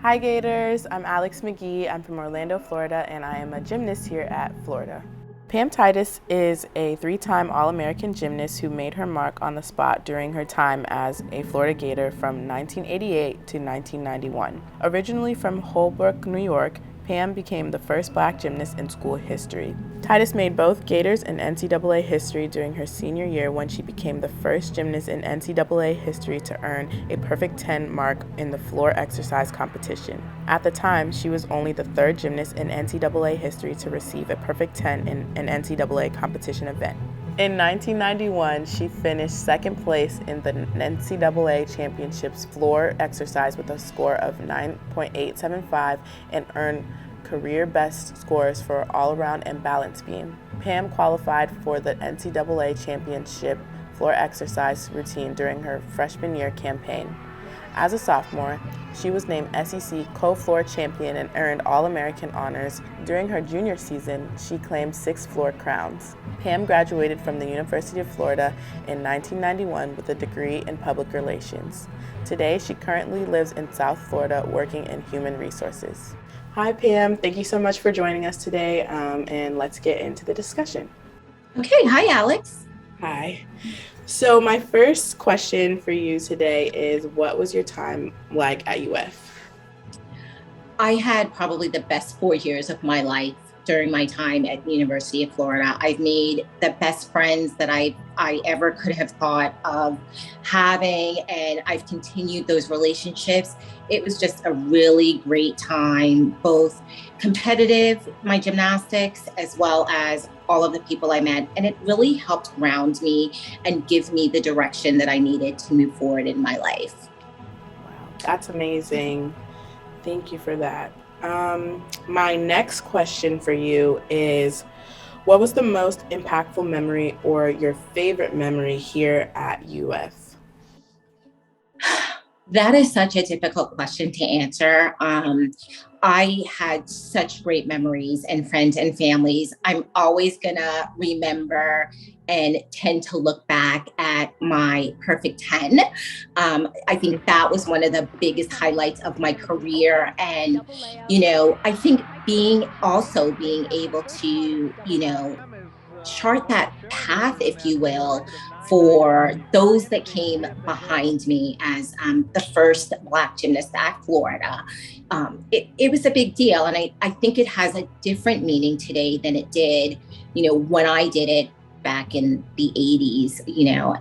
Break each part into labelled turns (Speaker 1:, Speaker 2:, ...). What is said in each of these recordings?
Speaker 1: Hi Gators, I'm Alex Magee. I'm from Orlando, Florida, and I am a gymnast here at Florida. Pam Titus is a three-time All-American gymnast who made her mark on the spot during her time as a Florida Gator from 1988 to 1991. Originally from Holbrook, New York, Pam became the first black gymnast in school history. Titus made both Gators and NCAA history during her senior year when she became the first gymnast in NCAA history to earn a perfect 10 mark in the floor exercise competition. At the time, she was only the third gymnast in NCAA history to receive a perfect 10 in an NCAA competition event. In 1991, she finished second place in the NCAA Championships floor exercise with a score of 9.875 and earned career best scores for all around and balance beam. Pam qualified for the NCAA Championship floor exercise routine during her freshman year campaign. As a sophomore, she was named SEC co-floor champion and earned All-American honors. During her junior season, she claimed 6 floor crowns. Pam graduated from the University of Florida in 1991 with a degree in public relations. Today, she currently lives in South Florida working in human resources. Hi Pam, thank you so much for joining us today, and let's get into the discussion.
Speaker 2: Okay, hi Alex.
Speaker 1: Hi. So my first question for you today is, what was your time like at UF?
Speaker 2: I had probably the best 4 years of my life during my time at the University of Florida. I've made the best friends that I ever could have thought of having, and I've continued those relationships. It was just a really great time, both competitive, my gymnastics, as well as all of the people I met. And it really helped ground me and give me the direction that I needed to move forward in my life.
Speaker 1: Wow, that's amazing. Thank you for that. My next question for you is, what was the most impactful memory or your favorite memory here at UF?
Speaker 2: That is such a difficult question to answer. I had such great memories and friends and families. I'm always gonna remember and tend to look back at my perfect 10. I think that was one of the biggest highlights of my career. And, I think being able to, chart that path, if you will, for those that came behind me as the first Black gymnast at Florida. It was a big deal. And I think it has a different meaning today than it did, when I did it back in the 80s,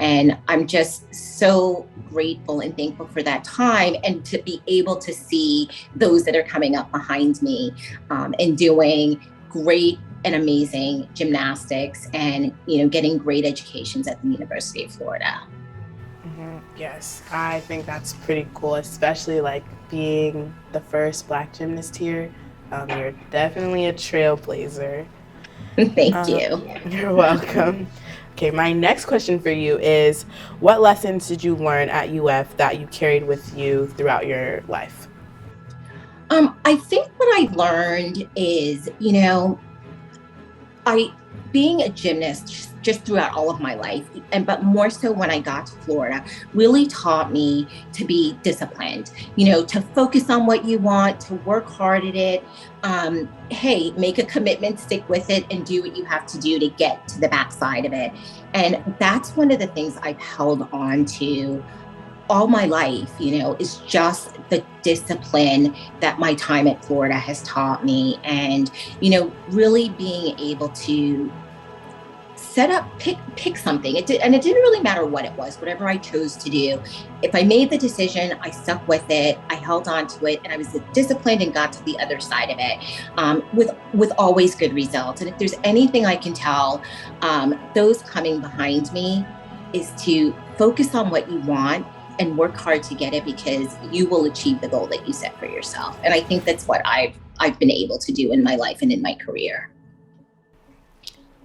Speaker 2: and I'm just so grateful and thankful for that time and to be able to see those that are coming up behind me and doing great and amazing gymnastics and getting great educations at the University of Florida.
Speaker 1: Yes, I think that's pretty cool, especially like being the first black gymnast here. You're definitely a trailblazer.
Speaker 2: Thank you.
Speaker 1: You're welcome. Okay, my next question for you is, what lessons did you learn at UF that you carried with you throughout your life?
Speaker 2: I think what I learned is, I being a gymnast just throughout all of my life, but more so when I got to Florida, really taught me to be disciplined, to focus on what you want, to work hard at it. Hey, make a commitment, stick with it, and do what you have to do to get to the backside of it. And that's one of the things I've held on to all my life, is just the discipline that my time at Florida has taught me. And, really being able to pick something. And it didn't really matter what it was, whatever I chose to do. If I made the decision, I stuck with it, I held on to it, and I was disciplined and got to the other side of it with always good results. And if there's anything I can tell those coming behind me, is to focus on what you want and work hard to get it, because you will achieve the goal that you set for yourself. And I think that's what I've been able to do in my life and in my career.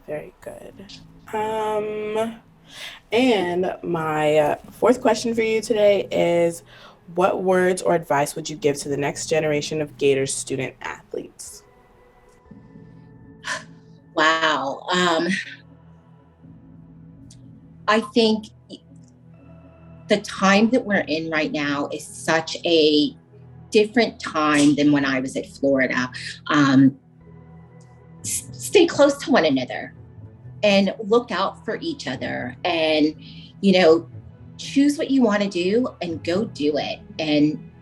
Speaker 1: Very good. And my fourth question for you today is, what words or advice would you give to the next generation of Gators student athletes?
Speaker 2: Wow. I think the time that we're in right now is such a different time than when I was at Florida. Stay close to one another and look out for each other, and, choose what you want to do and go do it. And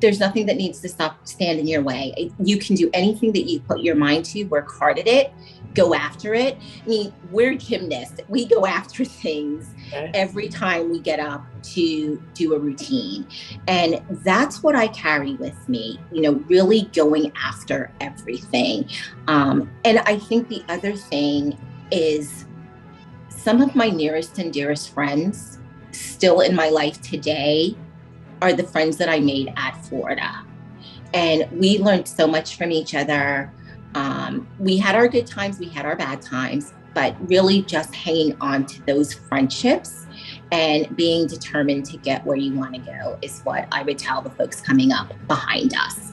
Speaker 2: there's nothing that needs to stand in your way. You can do anything that you put your mind to, work hard at it, go after it. I mean, we're gymnasts. We go after things every time we get up to do a routine. And that's what I carry with me, really going after everything. And I think the other thing is some of my nearest and dearest friends still in my life today are the friends that I made at Florida. And we learned so much from each other. We had our good times, we had our bad times, but really just hanging on to those friendships and being determined to get where you want to go is what I would tell the folks coming up behind us.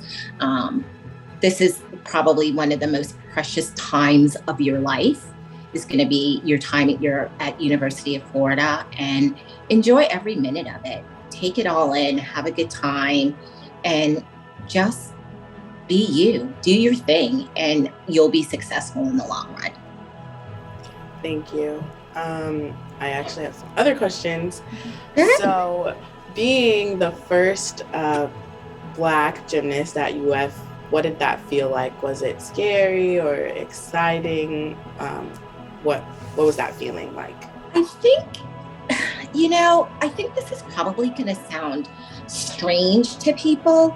Speaker 2: This is probably one of the most precious times of your life, is going to be your time at University of Florida, and enjoy every minute of it. Take it all in, have a good time, and just be you, do your thing, and you'll be successful in the long run.
Speaker 1: Thank you. I actually have some other questions. So, being the first Black gymnast at UF, what did that feel like? Was it scary or exciting? What was that feeling like?
Speaker 2: I think this is probably going to sound strange to people,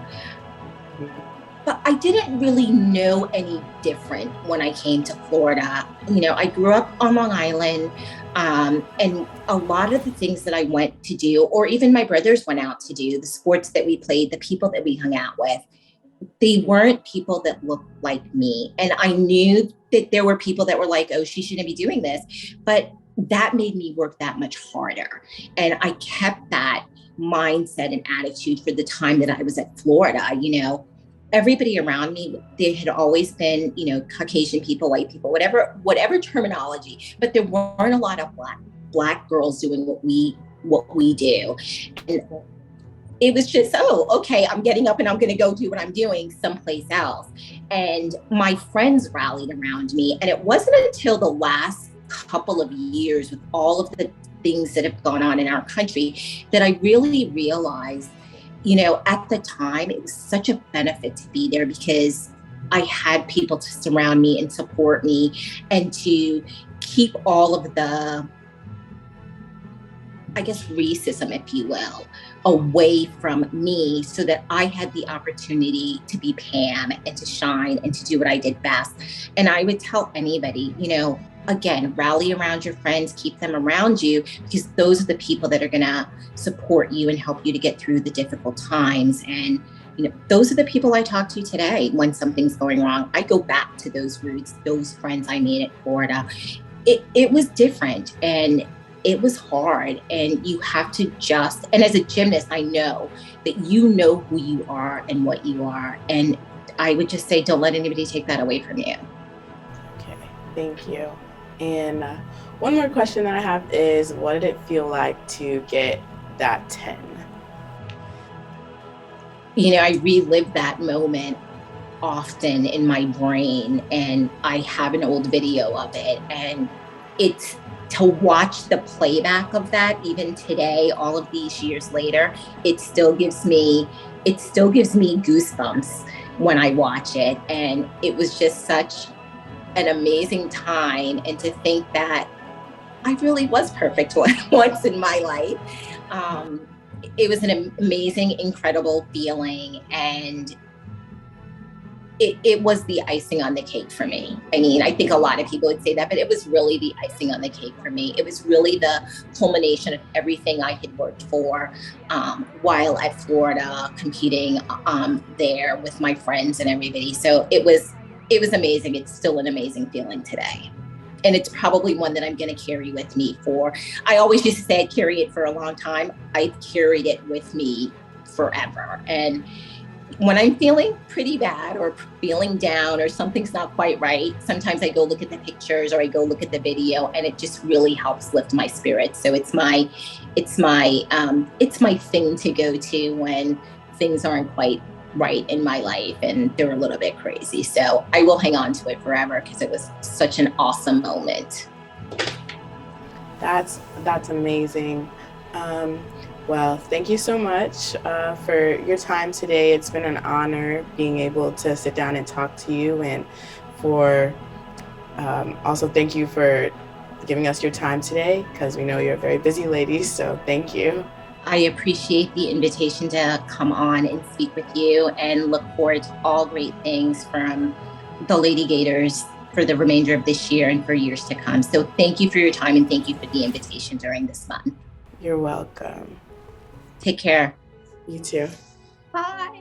Speaker 2: but I didn't really know any different when I came to Florida. I grew up on Long Island, and a lot of the things that I went to do, or even my brothers went out to do, the sports that we played, the people that we hung out with, they weren't people that looked like me. And I knew that there were people that were like, oh, she shouldn't be doing this. But that made me work that much harder. And I kept that mindset and attitude for the time that I was at Florida. Everybody around me, they had always been, Caucasian people, white people, whatever terminology, but there weren't a lot of black girls doing what we do. And it was just, okay, I'm getting up and I'm going to go do what I'm doing someplace else. And my friends rallied around me. And it wasn't until the last couple of years, with all of the things that have gone on in our country, that I really realized, at the time, it was such a benefit to be there, because I had people to surround me and support me, and to keep all of the, I guess, racism, if you will, away from me, so that I had the opportunity to be Pam and to shine and to do what I did best. And I would tell anybody, again, rally around your friends, keep them around you, because those are the people that are going to support you and help you to get through the difficult times. And, those are the people I talk to today when something's going wrong. I go back to those roots, those friends I made at Florida. It was different, and it was hard, and you have to and as a gymnast, I know that you know who you are and what you are. And I would just say, don't let anybody take that away from you.
Speaker 1: Okay, thank you. And one more question that I have is, what did it feel like to get that 10?
Speaker 2: I relive that moment often in my brain, and I have an old video of it, and it's to watch the playback of that even today, all of these years later, it still gives me goosebumps when I watch it. And it was just such an amazing time. And to think that I really was perfect once in my life. It was an amazing, incredible feeling. And it was the icing on the cake for me. I mean, I think a lot of people would say that, but it was really the icing on the cake for me. It was really the culmination of everything I had worked for while at Florida, competing there with my friends and everybody. So it was amazing. It's still an amazing feeling today. And it's probably one that I'm going to carry with me I always used to say I'd carry it for a long time. I've carried it with me forever. And when I'm feeling pretty bad or feeling down or something's not quite right, sometimes I go look at the pictures or I go look at the video, and it just really helps lift my spirits. So it's my thing to go to when things aren't quite right in my life, and they're a little bit crazy. So I will hang on to it forever because it was such an awesome moment.
Speaker 1: That's amazing. Well, thank you so much for your time today. It's been an honor being able to sit down and talk to you, and for also thank you for giving us your time today, because we know you're a very busy lady, so thank you.
Speaker 2: I appreciate the invitation to come on and speak with you, and look forward to all great things from the Lady Gators for the remainder of this year and for years to come. So thank you for your time, and thank you for the invitation during this month.
Speaker 1: You're welcome.
Speaker 2: Take care.
Speaker 1: You too.
Speaker 2: Bye.